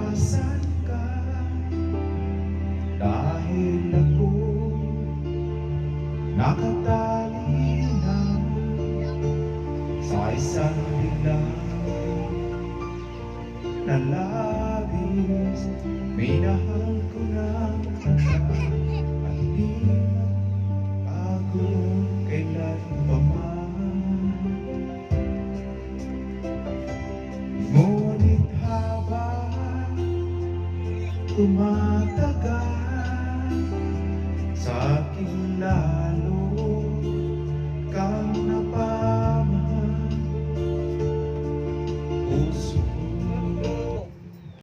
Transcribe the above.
Asan ka? Dahil ako nakatali na sa isang biglang na labis. Minahal ko na at di ako kailan pa man. Ngunit habang tumatagal, sa aking lalo kang napamahal. Puso